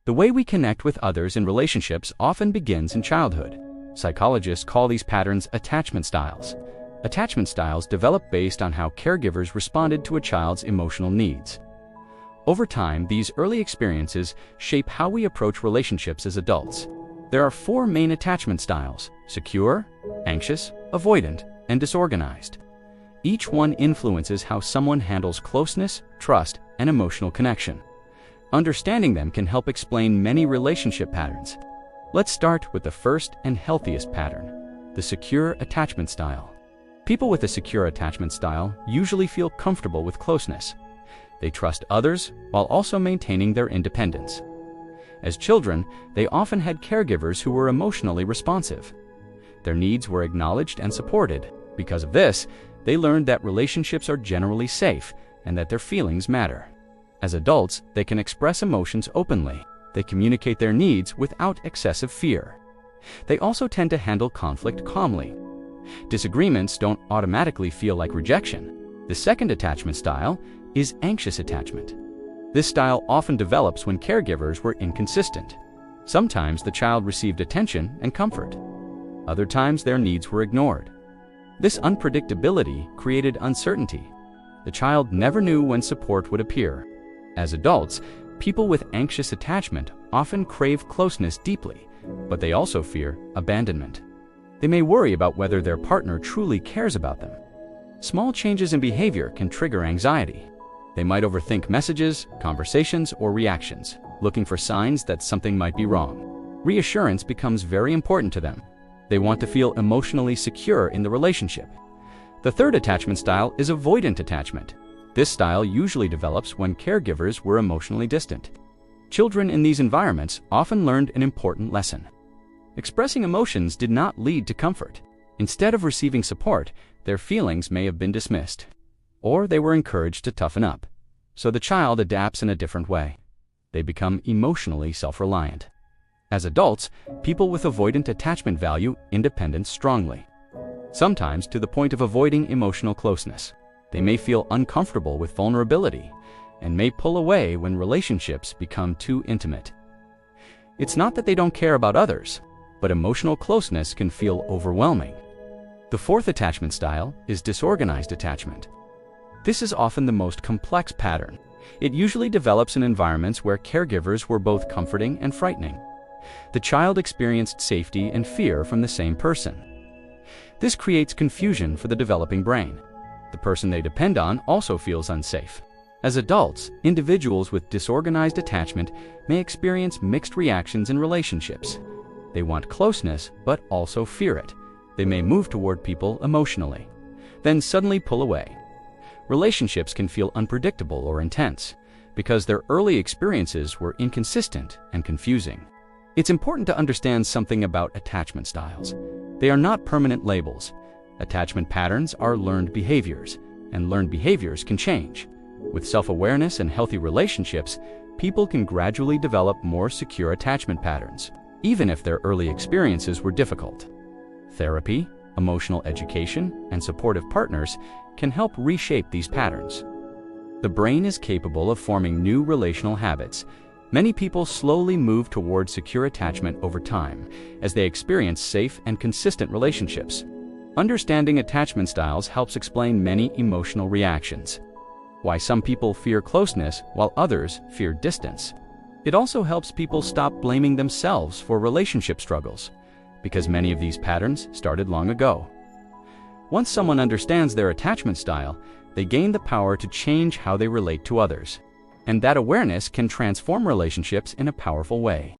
The way we connect with others in relationships often begins in childhood. Psychologists call these patterns attachment styles. Attachment styles develop based on how caregivers responded to a child's emotional needs. Over time, these early experiences shape how we approach relationships as adults. There are 4 main attachment styles: secure, anxious, avoidant, and disorganized. Each one influences how someone handles closeness, trust, and emotional connection. Understanding them can help explain many relationship patterns. Let's start with the first and healthiest pattern, the secure attachment style. People with a secure attachment style usually feel comfortable with closeness. They trust others while also maintaining their independence. As children, they often had caregivers who were emotionally responsive. Their needs were acknowledged and supported. Because of this, they learned that relationships are generally safe and that their feelings matter. As adults, they can express emotions openly. They communicate their needs without excessive fear. They also tend to handle conflict calmly. Disagreements don't automatically feel like rejection. The second attachment style is anxious attachment. This style often develops when caregivers were inconsistent. Sometimes the child received attention and comfort. Other times their needs were ignored. This unpredictability created uncertainty. The child never knew when support would appear. As adults, people with anxious attachment often crave closeness deeply, but they also fear abandonment. They may worry about whether their partner truly cares about them. Small changes in behavior can trigger anxiety. They might overthink messages, conversations, or reactions, looking for signs that something might be wrong. Reassurance becomes very important to them. They want to feel emotionally secure in the relationship. The third attachment style is avoidant attachment. This style usually develops when caregivers were emotionally distant. Children in these environments often learned an important lesson. Expressing emotions did not lead to comfort. Instead of receiving support, their feelings may have been dismissed, or they were encouraged to toughen up. So the child adapts in a different way. They become emotionally self-reliant. As adults, people with avoidant attachment value independence strongly, sometimes to the point of avoiding emotional closeness. They may feel uncomfortable with vulnerability and may pull away when relationships become too intimate. It's not that they don't care about others, but emotional closeness can feel overwhelming. The fourth attachment style is disorganized attachment. This is often the most complex pattern. It usually develops in environments where caregivers were both comforting and frightening. The child experienced safety and fear from the same person. This creates confusion for the developing brain. The person they depend on also feels unsafe. As adults, individuals with disorganized attachment may experience mixed reactions in relationships. They want closeness, but also fear it. They may move toward people emotionally, then suddenly pull away. Relationships can feel unpredictable or intense because their early experiences were inconsistent and confusing. It's important to understand something about attachment styles. They are not permanent labels. Attachment patterns are learned behaviors, and learned behaviors can change. With self-awareness and healthy relationships, people can gradually develop more secure attachment patterns, even if their early experiences were difficult. Therapy, emotional education, and supportive partners can help reshape these patterns. The brain is capable of forming new relational habits. Many people slowly move toward secure attachment over time as they experience safe and consistent relationships. Understanding attachment styles helps explain many emotional reactions. Why some people fear closeness while others fear distance. It also helps people stop blaming themselves for relationship struggles, because many of these patterns started long ago. Once someone understands their attachment style, they gain the power to change how they relate to others. And that awareness can transform relationships in a powerful way.